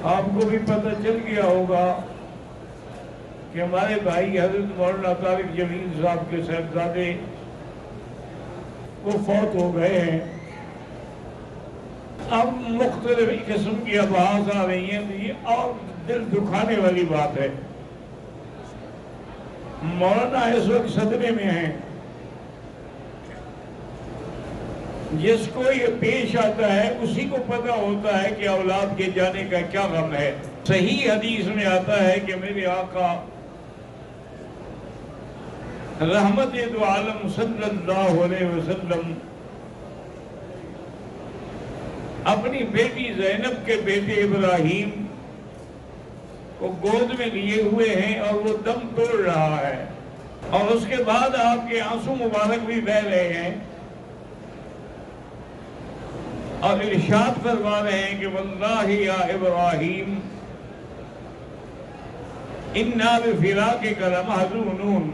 آپ کو بھی پتہ چل گیا ہوگا کہ ہمارے بھائی حضرت مولانا طارق جمیل صاحب کے صاحبزادے وہ فوت ہو گئے ہیں۔ اب مختلف قسم کی آواز آ رہی ہیں، تو یہ اور دل دکھانے والی بات ہے۔ مولانا اس وقت صدمے میں ہیں۔ جس کو یہ پیش آتا ہے اسی کو پتہ ہوتا ہے کہ اولاد کے جانے کا کیا غم ہے۔ صحیح حدیث میں آتا ہے کہ میرے آقا رحمت دو عالم صلی اللہ علیہ وسلم اپنی بیٹی زینب کے بیٹے ابراہیم کو گود میں لیے ہوئے ہیں اور وہ دم توڑ رہا ہے، اور اس کے بعد آپ کے آنسو مبارک بھی بہہ رہے ہیں، اور ارشاد فرما رہے ہیں کہ واللہ یا ابراہیم انا بفراقک لمحزونون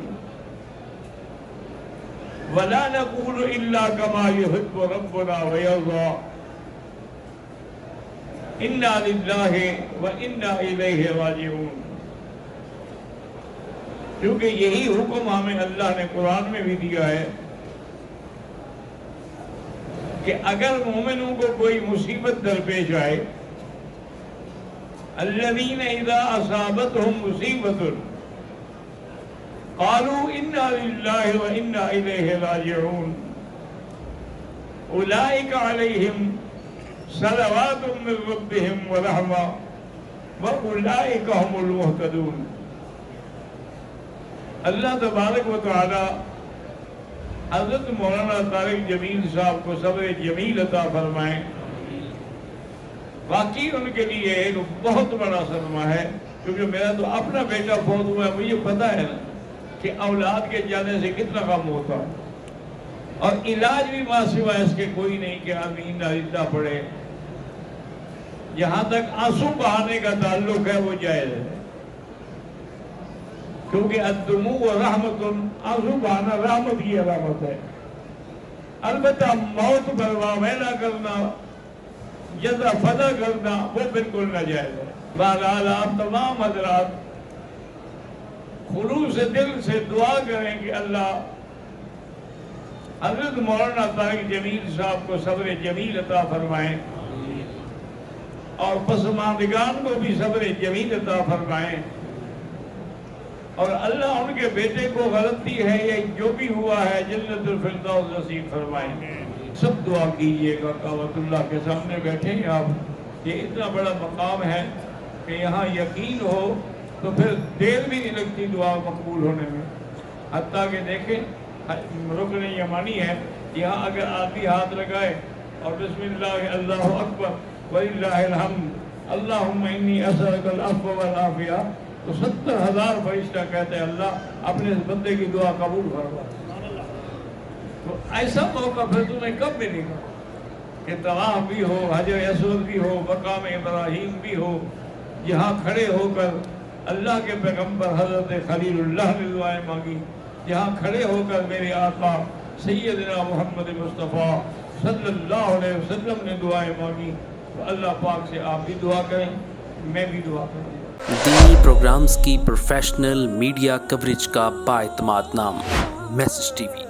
ولا نقول الا كما يحب ربنا ويرضى انا للہ وانا الیہ راجعون۔ کیونکہ یہی حکم ہمیں اللہ نے قرآن میں بھی دیا ہے کہ اگر مومنوں کو کوئی مصیبت درپیش آئے، الذین اذا اصابتهم مصیبت قالوا انا للہ وانا الیہ راجعون اولئک علیہم صلوات من ربهم ورحمہ واولئک هم المہتدون۔ اللہ تبارک و تعالی حضرت مولانا طارق جمیل صاحب کو صبر جمیل عطا فرمائیں۔ واقعی ان کے لیے ایک بہت بڑا صدمہ ہے، کیونکہ میرا تو اپنا بیٹا فوت ہوا ہے، مجھے پتا ہے نا کہ اولاد کے جانے سے کتنا غم ہوتا ہے، اور علاج بھی ماں سوا اس کے کوئی نہیں کہ آدمی ناریدہ پڑے۔ جہاں تک آنسو بہانے کا تعلق ہے وہ جائز ہے، کیونکہ الدموع رحمت، آنسو بہانا رحمت کی علامت ہے۔ البتہ موت پر واویلا کرنا، جزا فضا کرنا، وہ بالکل ناجائز ہے۔ بہرحال آپ تمام حضرات خلوص دل سے دعا کریں کہ اللہ حضرت مولانا طارق جمیل صاحب کو صبر جمیل عطا فرمائیں، اور پسماندگان کو بھی صبر جمیل عطا فرمائیں، اور اللہ ان کے بیٹے کو غلطی ہے یا جو بھی ہوا ہے جنت الفردوس نصیب فرمائیں۔ سب دعا کیجئے گا۔ کعبۃ اللہ کے سامنے بیٹھے ہیں آپ، یہ اتنا بڑا مقام ہے کہ یہاں یقین ہو تو پھر دیر بھی نہیں لگتی دعا مقبول ہونے میں۔ حتیٰ کہ دیکھیں رکن یمانی ہے، یہاں اگر آدمی ہاتھ لگائے اور بسم اللہ اللہ اکبر وَلِلَّهِ الْحَمْدُ اللہم انی اسألک العفو والعافیہ، تو 70,000 فرشتہ کہتے ہیں اللہ اپنے اس بندے کی دعا قبول فرما۔ تو ایسا موقع پھر تمہیں کب ملے گا کہ طواف بھی ہو، حجر اسود بھی ہو، مقام ابراہیم بھی ہو، جہاں کھڑے ہو کر اللہ کے پیغمبر حضرت خلیل اللہ نے دعائیں مانگی، جہاں کھڑے ہو کر میرے آقا سیدنا محمد مصطفیٰ صلی اللہ علیہ وسلم نے دعائیں مانگی، تو اللہ پاک سے آپ بھی دعا کریں، میں بھی دعا کروں۔ دینی پروگرامز کی پروفیشنل میڈیا کوریج کا بااعتماد نام، میسج ٹی وی۔